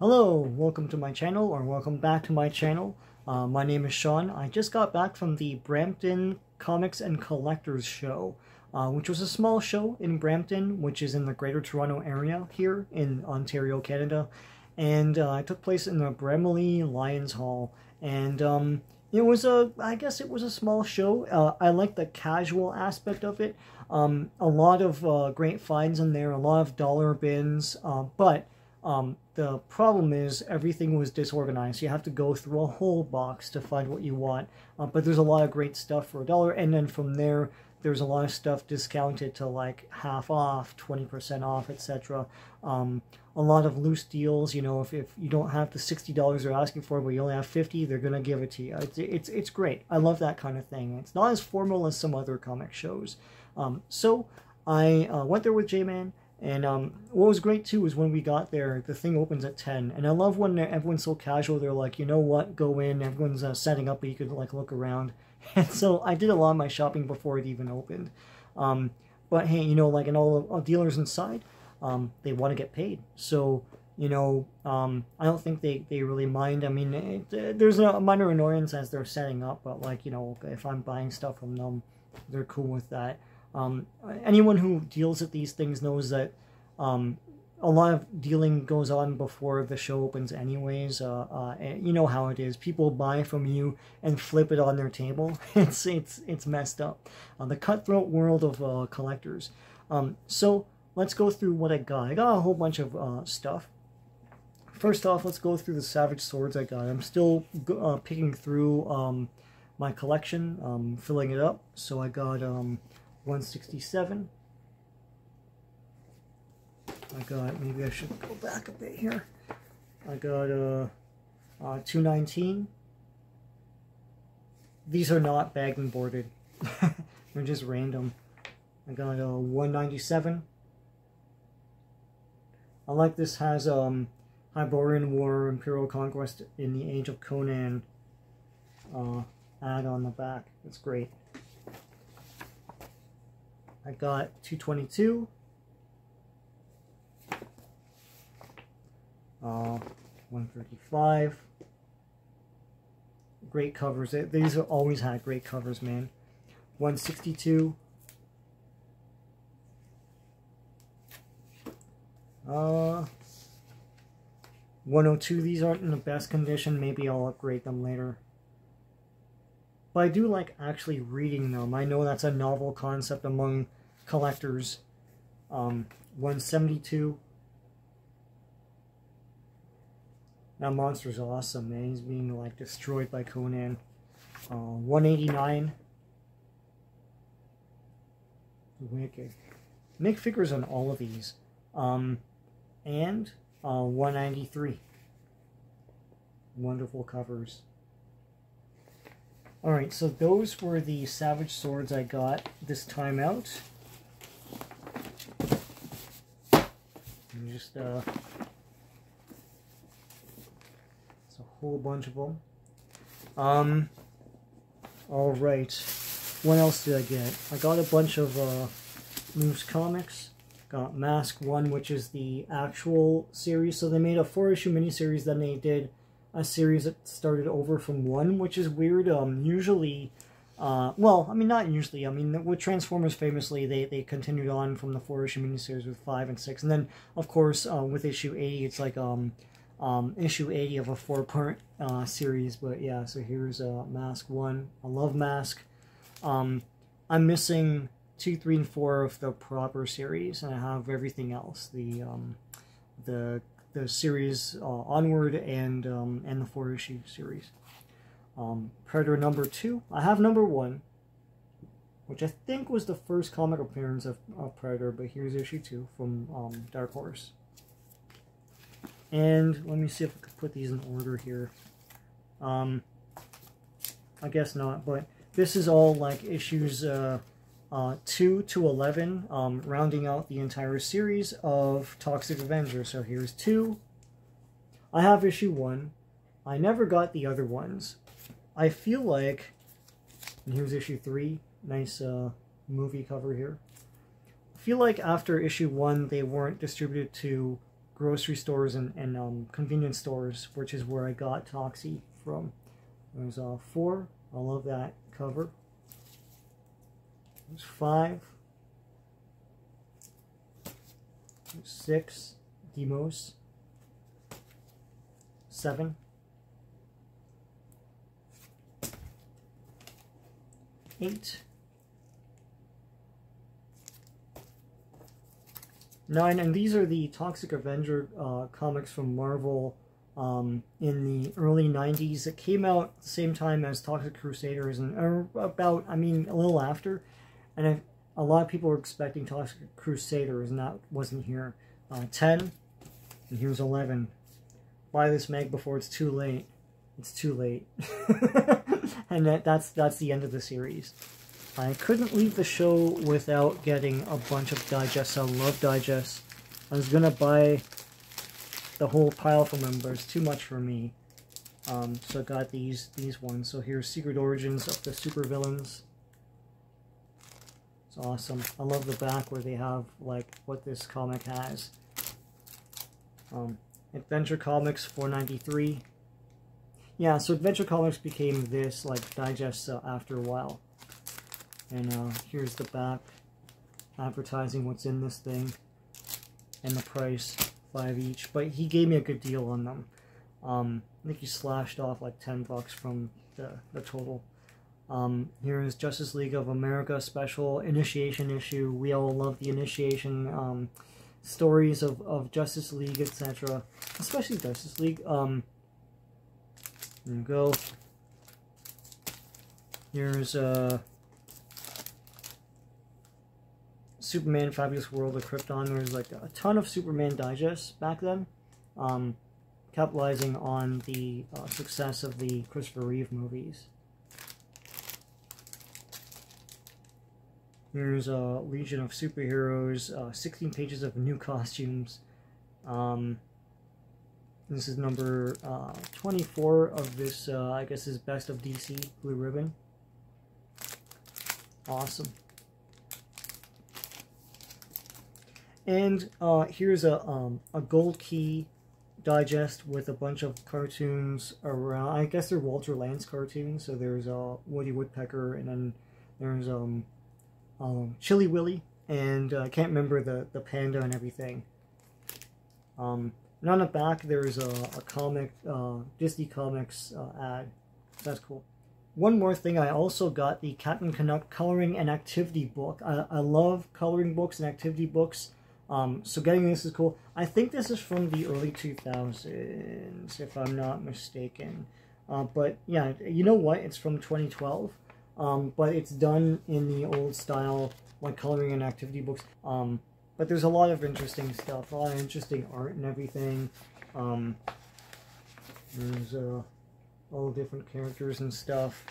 Hello, welcome to my channel, or welcome back to my channel. My name is Sean. I just got back from the Brampton Comics and Collectors show, which was a small show in Brampton, which is in the Greater Toronto area here in Ontario, Canada. And it took place in the Bramalea Lions Hall. And it was I guess it was a small show. I like the casual aspect of it. A lot of great finds in there, a lot of dollar bins, but the problem is everything was disorganized. You have to go through a whole box to find what you want. But there's a lot of great stuff for $1, and then from there, there's a lot of stuff discounted to like half off, 20% off, etc. A lot of loose deals. You know, if you don't have the $60 they're asking for, but you only have $50, they're gonna give it to you. It's great. I love that kind of thing. It's not as formal as some other comic shows. So I went there with J-Man. And what was great too is when we got there, the thing opens at 10. And I love when everyone's so casual. They're like, you know what, go in. Everyone's setting up, but you could like look around. And so I did a lot of my shopping before it even opened. But hey, you know, like in all dealers inside, they want to get paid. So, you know, I don't think they really mind. I mean, there's a minor annoyance as they're setting up. But like, you know, if I'm buying stuff from them, they're cool with that. Anyone who deals at these things knows that a lot of dealing goes on before the show opens anyways. And you know how it is. People buy from you and flip it on their table. It's messed up. The cutthroat world of collectors. So let's go through what I got. I got a whole bunch of stuff. First off, let's go through the Savage Swords I got. I'm still picking through my collection, filling it up. So I got 167. I got, maybe I should go back a bit here. I got 219. These are not bagged and boarded. They're just random. I got 197. I like this has Hyborian War, Imperial Conquest in the Age of Conan ad on the back. That's great. I got 222. 135. Great covers. These have always had great covers, man. 162. 102. These aren't in the best condition. Maybe I'll upgrade them later. But I do like actually reading them. I know that's a novel concept among collectors. 172. That monster's awesome, man. He's being like destroyed by Conan. 189. Wicked. Make figures on all of these. And 193. Wonderful covers. Alright, so those were the Savage Swords I got this time out. And just, it's a whole bunch of them. Alright, what else did I get? I got a bunch of loose comics. Got M.A.S.K 1, which is the actual series. So they made a 4-issue miniseries, then they did a series that started over from 1, which is weird. Usually, well, I mean, not usually. I mean, with Transformers, famously, they continued on from the 4-issue miniseries with 5 and 6. And then, of course, with issue 80, it's like issue 80 of a 4-part series. But yeah, so here's M.A.S.K 1. I love M.A.S.K. I'm missing 2, 3, and 4 of the proper series, and I have everything else. The series Onward and the 4-issue series. Predator number 2. I have number 1, which I think was the first comic appearance of Predator, but here's issue 2 from Dark Horse. And let me see if I can put these in order here. I guess not, but this is all like issues 2 to 11, rounding out the entire series of Toxic Avenger. So here's 2. I have issue 1. I never got the other ones. I feel like, and here's issue 3. Nice movie cover here. I feel like after issue 1, they weren't distributed to grocery stores and convenience stores, which is where I got Toxie from. There's 4. I love that cover. There's 5. There's 6. Demos. 7. 8. 9, and these are the Toxic Avenger comics from Marvel in the early 90s. It came out at the same time as Toxic Crusaders, and about, I mean, a little after. And a lot of people were expecting Toxic Crusaders, and that wasn't here. 10, and here's 11. Buy this mag before it's too late. It's too late. And that's the end of the series. I couldn't leave the show without getting a bunch of digests. I love digests. I was gonna buy the whole pile from them, but it's too much for me. So I got these ones. So here's Secret Origins of the Supervillains. It's awesome. I love the back where they have like what this comic has. Adventure Comics 493. Yeah, so Adventure Comics became this like digest after a while. And here's the back, advertising what's in this thing, and the price, 5 each. But he gave me a good deal on them. I think he slashed off like $10 from the total. Here's Justice League of America special initiation issue. We all love the initiation stories of Justice League, etc. Especially Justice League. There you go. Here's Superman Fabulous World of Krypton. There was like a ton of Superman digests back then, capitalizing on the success of the Christopher Reeve movies. Here's a Legion of Superheroes, 16 pages of new costumes. This is number 24 of this, I guess is Best of DC Blue Ribbon. Awesome. And here's a Gold Key digest with a bunch of cartoons around. I guess they're Walter Lantz cartoons. So there's Woody Woodpecker, and then there's Chili Willy, and I can't remember the panda and everything. And on the back there's a comic, Disney Comics ad. That's cool. One more thing, I also got the Captain Canuck coloring and activity book. I love coloring books and activity books. So getting this is cool. I think this is from the early 2000s, if I'm not mistaken. But yeah, you know what? It's from 2012. But it's done in the old style, like coloring and activity books. But there's a lot of interesting stuff, a lot of interesting art and everything. There's all different characters and stuff.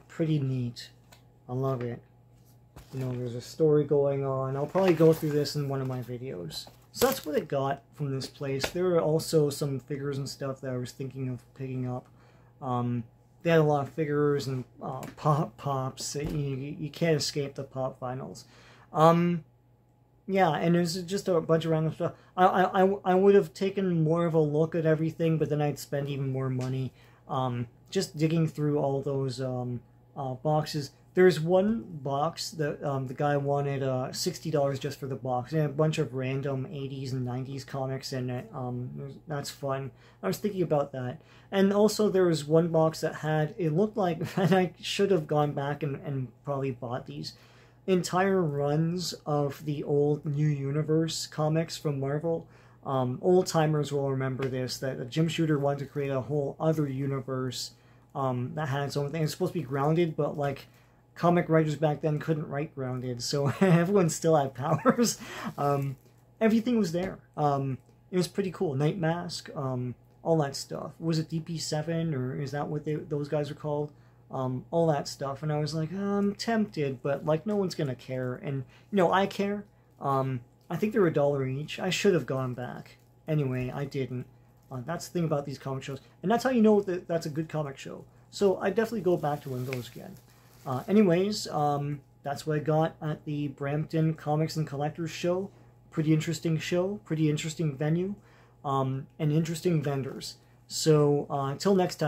Pretty neat. I love it. You know, there's a story going on. I'll probably go through this in one of my videos. So that's what I got from this place. There are also some figures and stuff that I was thinking of picking up. They had a lot of figures and pops. You can't escape the pop vinyls. Yeah, and there's just a bunch of random stuff. I would have taken more of a look at everything, but then I'd spend even more money. Just digging through all those boxes. There's one box that the guy wanted $60 just for the box, and a bunch of random 80s and 90s comics in it. That's fun. I was thinking about that. And also there was one box that had, it looked like, and I should have gone back and probably bought these, entire runs of the old New Universe comics from Marvel. Old-timers will remember this, that Jim Shooter wanted to create a whole other universe that had its own thing. It's supposed to be grounded, but like, comic writers back then couldn't write grounded, so everyone still had powers. Everything was there. It was pretty cool. M.A.S.K, all that stuff. Was it DP7, or is that what those guys are called? All that stuff. And I was like, I'm tempted, but like no one's gonna care. And you know, I care. I think they were $1 each. I should have gone back. Anyway, I didn't. That's the thing about these comic shows, and that's how you know that that's a good comic show. So I definitely go back to one of those again. Anyways, that's what I got at the Brampton Comics and Collectors Show. pretty interesting show, pretty interesting venue, and interesting vendors. So until next time.